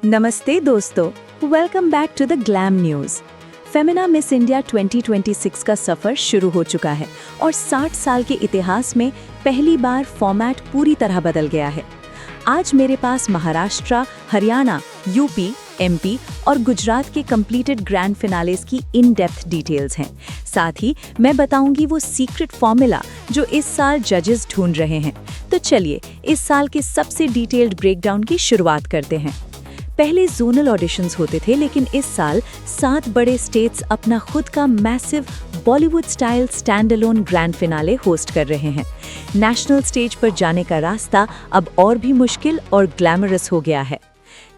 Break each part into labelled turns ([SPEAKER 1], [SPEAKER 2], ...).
[SPEAKER 1] नमस्ते दोस्तों, welcome back to the glam news. Femina Miss India 2026 का सफ़र शुरू हो चुका है और 60 साल के इतिहास में पहली बार फॉर्मेट पूरी तरह बदल गया है। आज मेरे पास महाराष्ट्र, हरियाणा, यूपी, एमपी और गुजरात के कंप्लीटेड ग्रैंड फिनालेस की इन डेप्थ डिटेल्स हैं। साथ ही मैं बताऊंगी वो सीक्रेट फॉर्मूला जो इस साल जजेस ढूंढ रहे हैं। तो चलिए इस साल के सबसे डिटेल्ड ब्रेकडाउन की शुरुआत करते हैं। पहले जोनल ऑडिशंस होते थे, लेकिन इस साल 7 बड़े स्टेट्स अपना खुद का massive Bollywood style stand alone grand finale host कर रहे हैं। नेशनल स्टेज पर जाने का रास्ता अब और भी मुश्किल और ग्लैमरस हो गया है।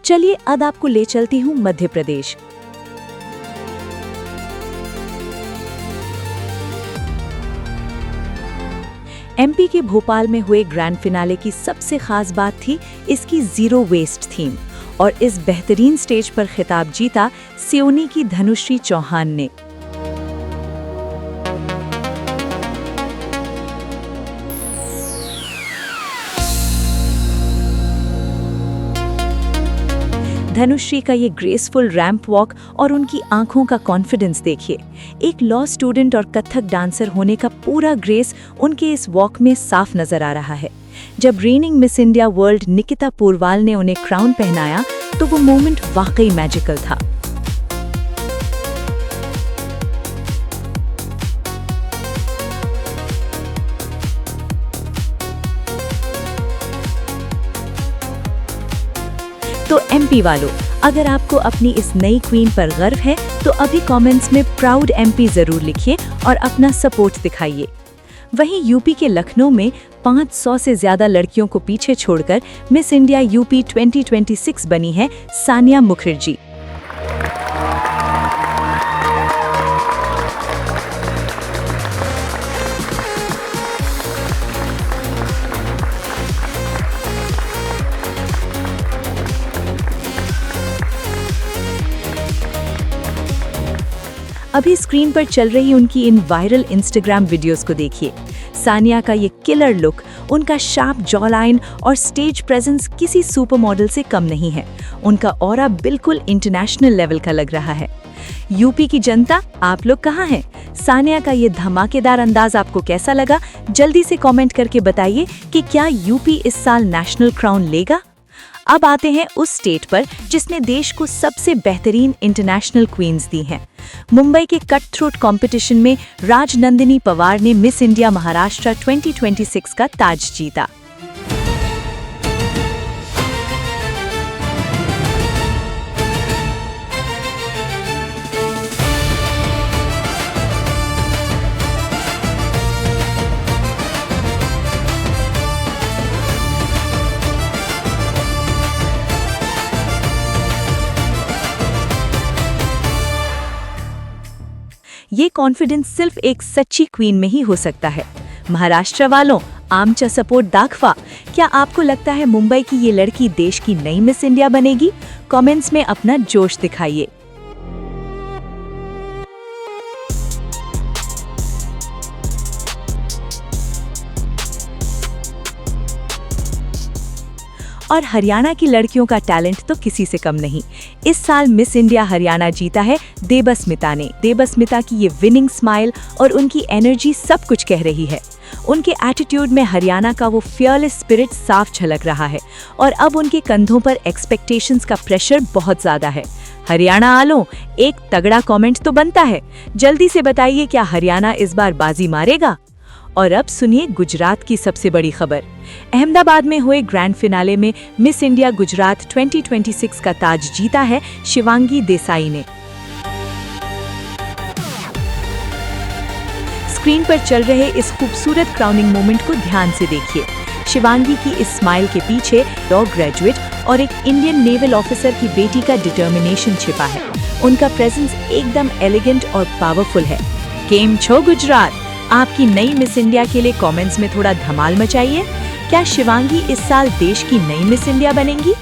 [SPEAKER 1] चलिए अब आपको ले चलती हूँ मध्य प्रदेश। एमपी के भोपाल में हुए ग्रैंड फिनाले की सबसे खास बात थी इसकी जीरो वेस्ट थीम, और इस बेहतरीन स्टेज पर खिताब जीता सियोनी की धनुश्री चौहान ने। धनुश्री का ये ग्रेसफुल रैंप वॉक और उनकी आंखों का कॉन्फिडेंस देखिए। एक लॉ स्टूडेंट और कथक डांसर होने का पूरा ग्रेस उनके इस वॉक में साफ नजर आ रहा है। जब raining miss India world Nikita Porwal ने उन्हें क्राउन पहनाया तो वो मोमेंट वाकई मैजिकल था। तो एमपी वालों, अगर आपको अपनी इस नई क्वीन पर गर्व है तो अभी कमेंट्स में प्राउड एमपी जरूर लिखिए और अपना सपोर्ट दिखाइए। वहीं यूपी के लखनऊ में 500 से ज्यादा लड़कियों को पीछे छोड़कर मिस इंडिया यूपी 2026 बनी है सानिया मुखर्जी। अभी स्क्रीन पर चल रही उनकी इन वायरल इंस्टाग्राम वीडियोस को देखिए। सानिया का ये किलर लुक, उनका शार्प जॉ लाइन और स्टेज प्रेजेंस किसी सुपर मॉडल से कम नहीं है। उनका ऑरा बिल्कुल इंटरनेशनल लेवल का लग रहा है। यूपी की जनता, आप लोग कहाँ हैं? सानिया का ये धमाकेदार अंदाज आपको कैसा लगा? जल्दी से कमेंट करके बताइए कि क्या यूपी इस साल नेशनल क्राउन लेगा? अब आते हैं उस स्टेट पर जिसने देश को सबसे बेहतरीन इंटरनेशनल क्वींस दी हैं। मुंबई के कट थ्रोट कंपटीशन में राजनंदिनी पवार ने मिस इंडिया महाराष्ट्र 2026 का ताज जीता। ये कॉन्फिडेंस सिर्फ एक सच्ची क्वीन में ही हो सकता है। महाराष्ट्र वालों, आमचा सपोर्ट दाखवा। क्या आपको लगता है मुंबई की ये लड़की देश की नई मिस इंडिया बनेगी? कमेंट्स में अपना जोश दिखाइए। और हरियाणा की लड़कियों का टैलेंट तो किसी से कम नहीं। इस साल मिस इंडिया हरियाणा जीता है देबस्मिता ने। देबस्मिता की ये विनिंग स्माइल और उनकी एनर्जी सब कुछ कह रही है। उनके एटीट्यूड में हरियाणा का वो फियरलेस स्पिरिट साफ झलक रहा है और अब उनके कंधों पर एक्सपेक्टेशंस का प्रेशर बहुत ज्यादा है। हरियाणा वालों, एक तगड़ा कमेंट तो बनता है। जल्दी से बताइए, क्या हरियाणा इस बार बाजी मारेगा? और अब सुनिए गुजरात की सबसे बड़ी खबर। अहमदाबाद में हुए ग्रैंड फिनाले में मिस इंडिया गुजरात 2026 का ताज जीता है शिवांगी देसाई ने। स्क्रीन पर चल रहे इस खूबसूरत क्राउनिंग मोमेंट को ध्यान से देखिए। शिवांगी की इस स्माइल के पीछे लॉ ग्रेजुएट और एक इंडियन नेवल ऑफिसर की बेटी का डिटर्मिनेशन छिपा है। उनका प्रेजेंस एकदम एलिगेंट और पावरफुल है। केम छो गुजरात, आपकी नई मिस इंडिया के लिए कमेंट्स में थोड़ा धमाल मचाइए। क्या शिवांगी इस साल देश की नई मिस इंडिया बनेंगी?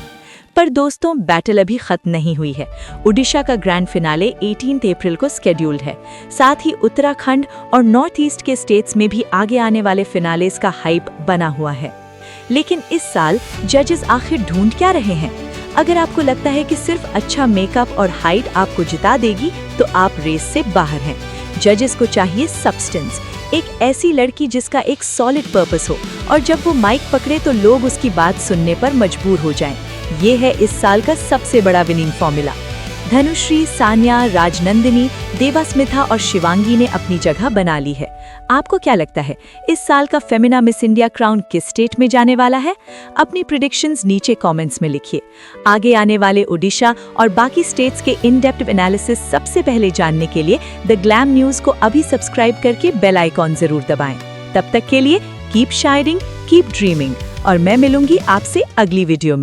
[SPEAKER 1] पर दोस्तों, बैटल अभी खत्म नहीं हुई है। ओडिशा का ग्रैंड फिनाले 18 अप्रैल को स्केड्यूल्ड है। साथ ही उत्तराखंड और नॉर्थ ईस्ट के स्टेट्स में भी आगे आने वाले फिनालेस का हाइप बना हुआ है। लेकिन इस साल जजेस आखिर ढूंढ क्या रहे हैं? अगर आपको लगता है कि सिर्फ अच्छा मेकअप और हाइट आपको जिता देगी, तो आप रेस से बाहर हैं। जजेस को चाहिए सब्सटेंस, एक ऐसी लड़की जिसका एक सॉलिड पर्पस हो और जब वो माइक पकड़े तो लोग उसकी बात सुनने पर मजबूर हो जाएं। ये है इस साल का सबसे बड़ा विनिंग फॉर्मूला। धनुश्री, सानिया, राजनंदिनी, देवास्मिता और शिवांगी ने अपनी जगह बना ली है। आपको क्या लगता है, इस साल का फेमिना मिस इंडिया क्राउन किस स्टेट में जाने वाला है? अपनी प्रेडिक्शंस नीचे कमेंट्स में लिखिए। आगे आने वाले ओडिशा और बाकी स्टेट्स के इन डेप्थ एनालिसिस सबसे पहले जानने के लिए द ग्लैम न्यूज को अभी सब्सक्राइब करके बेल आइकॉन जरूर दबाएं। तब तक के लिए कीप शायरिंग, कीप ड्रीमिंग और मैं मिलूंगी आपसे अगली वीडियो में।